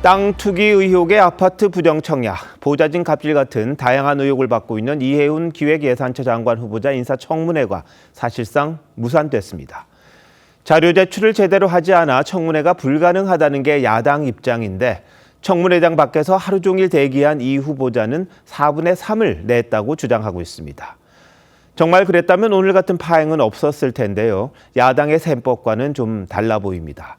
땅 투기 의혹의 아파트 부정 청약, 보좌진 갑질 같은 다양한 의혹을 받고 있는 이해운 기획예산처 장관 후보자 인사청문회가 사실상 무산됐습니다. 자료 제출을 제대로 하지 않아 청문회가 불가능하다는 게 야당 입장인데 청문회장 밖에서 하루 종일 대기한 이 후보자는 4분의 3을 냈다고 주장하고 있습니다. 정말 그랬다면 오늘 같은 파행은 없었을 텐데요. 야당의 셈법과는 좀 달라 보입니다.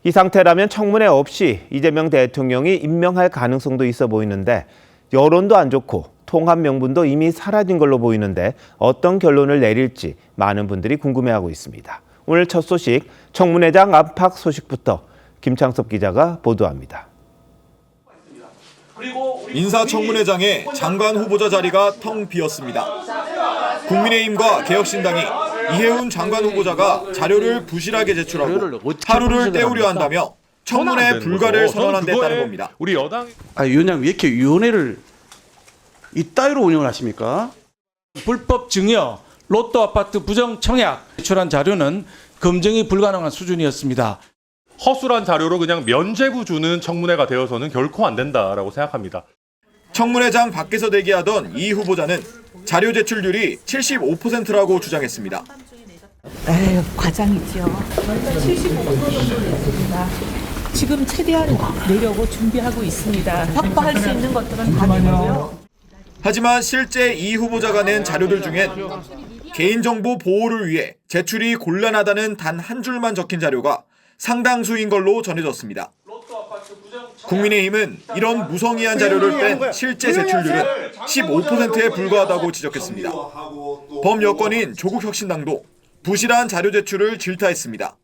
이 상태라면 청문회 없이 이재명 대통령이 임명할 가능성도 있어 보이는데 여론도 안 좋고 통합 명분도 이미 사라진 걸로 보이는데 어떤 결론을 내릴지 많은 분들이 궁금해하고 있습니다. 오늘 첫 소식, 청문회장 안팎 소식부터 김창섭 기자가 보도합니다. 인사청문회장에 장관 후보자 자리가 텅 비었습니다. 국민의힘과 개혁신당이 이해운 장관 후보자가 자료를 부실하게 제출하고 하루를 때우려 한다며 청문회 불가를 선언한 데 따른 겁니다. 우리 여당 위원장 왜 이렇게 위원회를 이따위로 운영을 하십니까? 불법 증여, 로또 아파트 부정 청약 제출한 자료는 검증이 불가능한 수준이었습니다. 허술한 자료로 그냥 면죄부 주는 청문회가 되어서는 결코 안 된다라고 생각합니다. 청문회장 밖에서 대기하던 이 후보자는 자료 제출률이 75%라고 주장했습니다. 에휴, 과장이죠. 저희가 75% 정도 냈습니다. 지금 최대한 내려고 준비하고 있습니다. 확보할 수 있는 것들은 다 내고요. 하지만 실제 이 후보자가 낸 자료들 중엔 개인정보 보호를 위해 제출이 곤란하다는 단 한 줄만 적힌 자료가 상당수인 걸로 전해졌습니다. 국민의힘은 이런 무성의한 자료를 뺀 실제 제출률은 15%에 불과하다고 지적했습니다. 범여권인 조국혁신당도 부실한 자료 제출을 질타했습니다.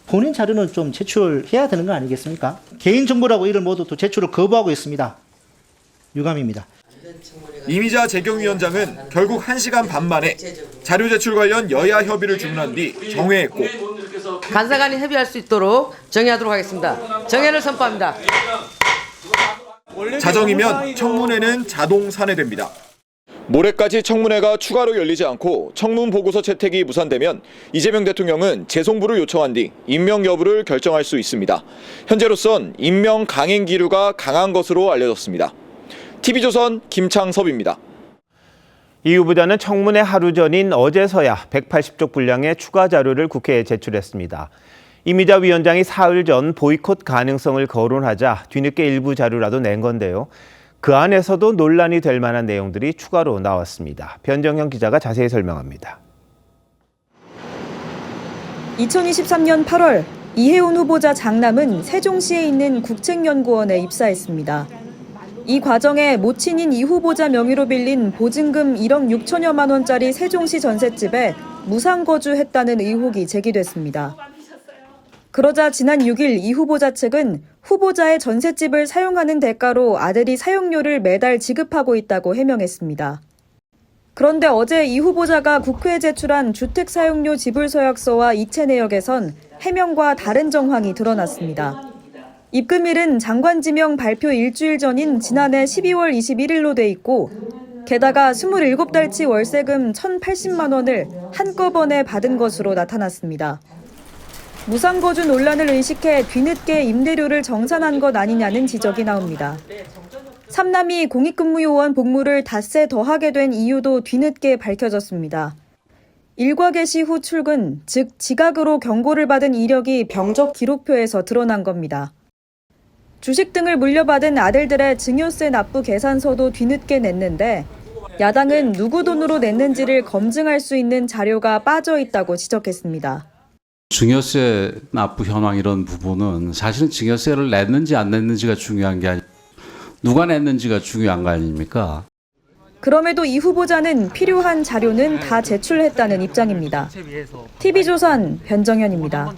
본인 자료는 좀 제출해야 되는 거 아니겠습니까? 개인정보라고 이를 모두 또 제출을 거부하고 있습니다. 유감입니다. 이미자 재경위원장은 결국 1시간 반 만에 자료 제출 관련 여야 협의를 주문한 뒤 정회했고 간사간이 협의할 수 있도록 정의하도록 하겠습니다. 정회를 선포합니다. 자정이면 청문회는 자동 산회됩니다. 모레까지 청문회가 추가로 열리지 않고 청문 보고서 채택이 무산되면 이재명 대통령은 재송부를 요청한 뒤 임명 여부를 결정할 수 있습니다. 현재로선 임명 강행 기류가 강한 것으로 알려졌습니다. TV조선 김창섭입니다. 이 후보자는 청문회 하루 전인 어제서야 180쪽 분량의 추가 자료를 국회에 제출했습니다. 이미자 위원장이 사흘 전 보이콧 가능성을 거론하자 뒤늦게 일부 자료라도 낸 건데요. 그 안에서도 논란이 될 만한 내용들이 추가로 나왔습니다. 변정현 기자가 자세히 설명합니다. 2023년 8월 이해운 후보자 장남은 세종시에 있는 국책연구원에 입사했습니다. 이 과정에 모친인 이 후보자 명의로 빌린 보증금 1억 6천여만 원짜리 세종시 전셋집에 무상거주했다는 의혹이 제기됐습니다. 그러자 지난 6일 이 후보자 측은 후보자의 전셋집을 사용하는 대가로 아들이 사용료를 매달 지급하고 있다고 해명했습니다. 그런데 어제 이 후보자가 국회에 제출한 주택사용료 지불서약서와 이체 내역에선 해명과 다른 정황이 드러났습니다. 입금일은 장관 지명 발표 일주일 전인 지난해 12월 21일로 돼 있고 게다가 27달치 월세금 1,080만 원을 한꺼번에 받은 것으로 나타났습니다. 무상거주 논란을 의식해 뒤늦게 임대료를 정산한 것 아니냐는 지적이 나옵니다. 삼남이 공익근무요원 복무를 닷새 더하게 된 이유도 뒤늦게 밝혀졌습니다. 일과 개시 후 출근, 즉 지각으로 경고를 받은 이력이 병적 기록표에서 드러난 겁니다. 주식 등을 물려받은 아들들의 증여세 납부 계산서도 뒤늦게 냈는데 야당은 누구 돈으로 냈는지를 검증할 수 있는 자료가 빠져 있다고 지적했습니다. 증여세 납부 현황 이런 부분은 사실은 증여세를 냈는지 안 냈는지가 중요한 게 아니라 누가 냈는지가 중요한 거 아닙니까? 그럼에도 이 후보자는 필요한 자료는 다 제출했다는 입장입니다. TV조선 변정현입니다.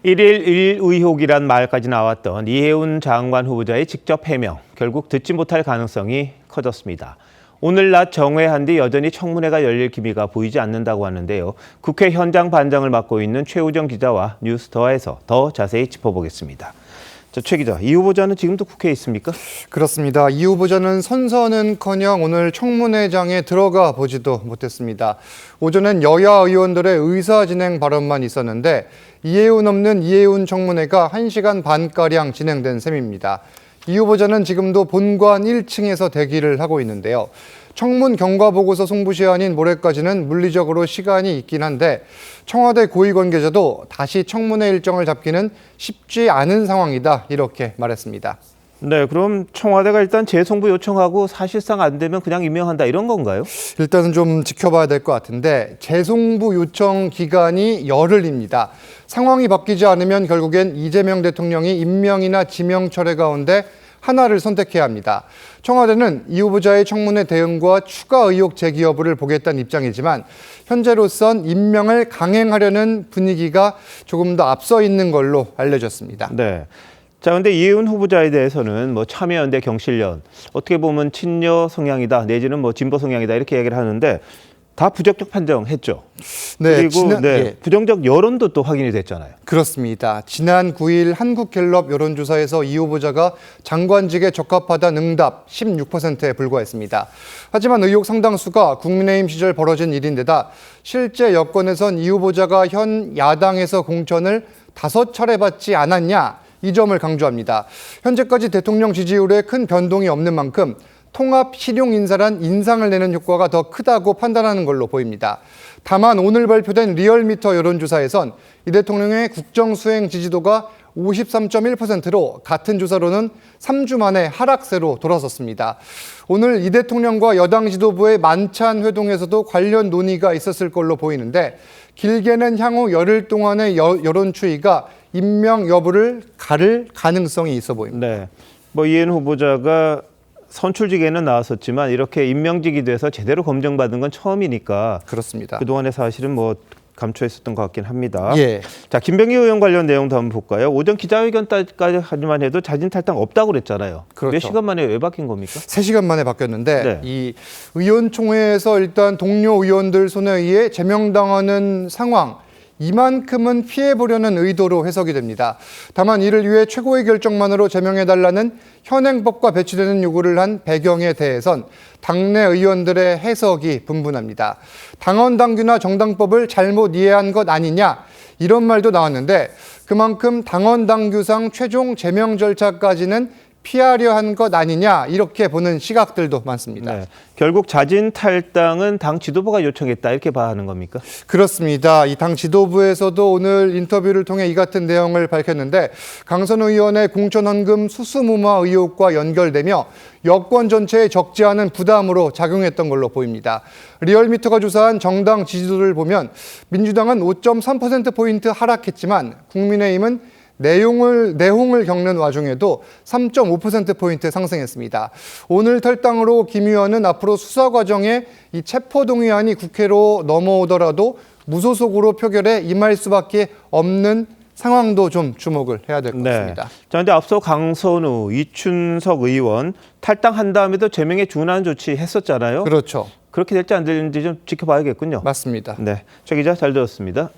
1일 1 의혹이란 말까지 나왔던 이해운 장관 후보자의 직접 해명, 결국 듣지 못할 가능성이 커졌습니다. 오늘 낮 정회한 뒤 여전히 청문회가 열릴 기미가 보이지 않는다고 하는데요. 국회 현장 반장을 맡고 있는 최우정 기자와 뉴스더에서 더 자세히 짚어보겠습니다. 자, 최 기자, 이 후보자는 지금도 국회에 있습니까? 그렇습니다. 이 후보자는 선서는커녕 오늘 청문회장에 들어가 보지도 못했습니다. 오전엔 여야 의원들의 의사진행 발언만 있었는데 이해운 없는 이해운 청문회가 1시간 반가량 진행된 셈입니다. 이 후보자는 지금도 본관 1층에서 대기를 하고 있는데요. 청문 경과보고서 송부시한인 모레까지는 물리적으로 시간이 있긴 한데 청와대 고위 관계자도 다시 청문회 일정을 잡기는 쉽지 않은 상황이다 이렇게 말했습니다. 네, 그럼 청와대가 일단 재송부 요청하고 사실상 안 되면 그냥 임명한다 이런 건가요? 일단은 좀 지켜봐야 될 것 같은데 재송부 요청 기간이 열흘입니다. 상황이 바뀌지 않으면 결국엔 이재명 대통령이 임명이나 지명 철회 가운데 하나를 선택해야 합니다. 청와대는 이 후보자의 청문회 대응과 추가 의혹 제기 여부를 보겠다는 입장이지만 현재로선 임명을 강행하려는 분위기가 조금 더 앞서 있는 걸로 알려졌습니다. 네. 자, 근데 이해운 후보자에 대해서는 뭐 참여연대 경실련, 어떻게 보면 친여 성향이다 내지는 뭐 진보 성향이다 이렇게 얘기를 하는데 다 부적격 판정했죠. 네, 그리고 부정적 여론도 또 확인이 됐잖아요. 그렇습니다. 지난 9일 한국갤럽 여론조사에서 이 후보자가 장관직에 적합하다는 응답 16%에 불과했습니다. 하지만 의혹 상당수가 국민의힘 시절 벌어진 일인데다 실제 여권에선 이 후보자가 현 야당에서 공천을 5차례 받지 않았냐 이 점을 강조합니다. 현재까지 대통령 지지율에 큰 변동이 없는 만큼 통합 실용 인사란 인상을 내는 효과가 더 크다고 판단하는 걸로 보입니다. 다만 오늘 발표된 리얼미터 여론조사에선 이 대통령의 국정수행 지지도가 53.1%로 같은 조사로는 3주 만에 하락세로 돌아섰습니다. 오늘 이 대통령과 여당 지도부의 만찬 회동에서도 관련 논의가 있었을 걸로 보이는데 길게는 향후 열흘 동안의 여론 추이가 임명 여부를 가를 가능성이 있어 보입니다. 네, 뭐 이해운 후보자가 선출직에는 나왔었지만 이렇게 임명직이 돼서 제대로 검증받은 건 처음이니까 그렇습니다. 그동안에 사실은 뭐 감춰있었던 것 같긴 합니다. 예. 자, 김병기 의원 관련 내용도 한번 볼까요? 오전 기자회견까지 하지만 해도 자진 탈당 없다고 그랬잖아요. 그렇죠. 몇 시간 만에 왜 바뀐 겁니까? 3시간 만에 바뀌었는데 네. 이 의원총회에서 일단 동료 의원들 손에 의해 제명당하는 상황 이만큼은 피해보려는 의도로 해석이 됩니다. 다만 이를 위해 최고의 결정만으로 제명해달라는 현행법과 배치되는 요구를 한 배경에 대해선 당내 의원들의 해석이 분분합니다. 당원 당규나 정당법을 잘못 이해한 것 아니냐 이런 말도 나왔는데 그만큼 당원 당규상 최종 제명 절차까지는 피하려 한 것 아니냐 이렇게 보는 시각들도 많습니다. 네. 결국 자진 탈당은 당 지도부가 요청했다 이렇게 봐야 하는 겁니까? 그렇습니다. 이 당 지도부에서도 오늘 인터뷰를 통해 이 같은 내용을 밝혔는데 강선 의원의 공천헌금 수수무마 의혹과 연결되며 여권 전체에 적지 않은 부담으로 작용했던 걸로 보입니다. 리얼미터가 조사한 정당 지지도를 보면 민주당은 5.3%포인트 하락했지만 국민의힘은 내홍을 겪는 와중에도 3.5%포인트 상승했습니다. 오늘 탈당으로 김 의원은 앞으로 수사 과정에 이 체포동의안이 국회로 넘어오더라도 무소속으로 표결에 임할 수밖에 없는 상황도 좀 주목을 해야 될 것 같습니다. 자, 그런데 앞서 강선우, 이춘석 의원 탈당한 다음에도 제명에 준하는 조치 했었잖아요. 그렇죠. 그렇게 될지 안 될지 좀 지켜봐야겠군요. 맞습니다. 네, 최 기자 잘 들었습니다.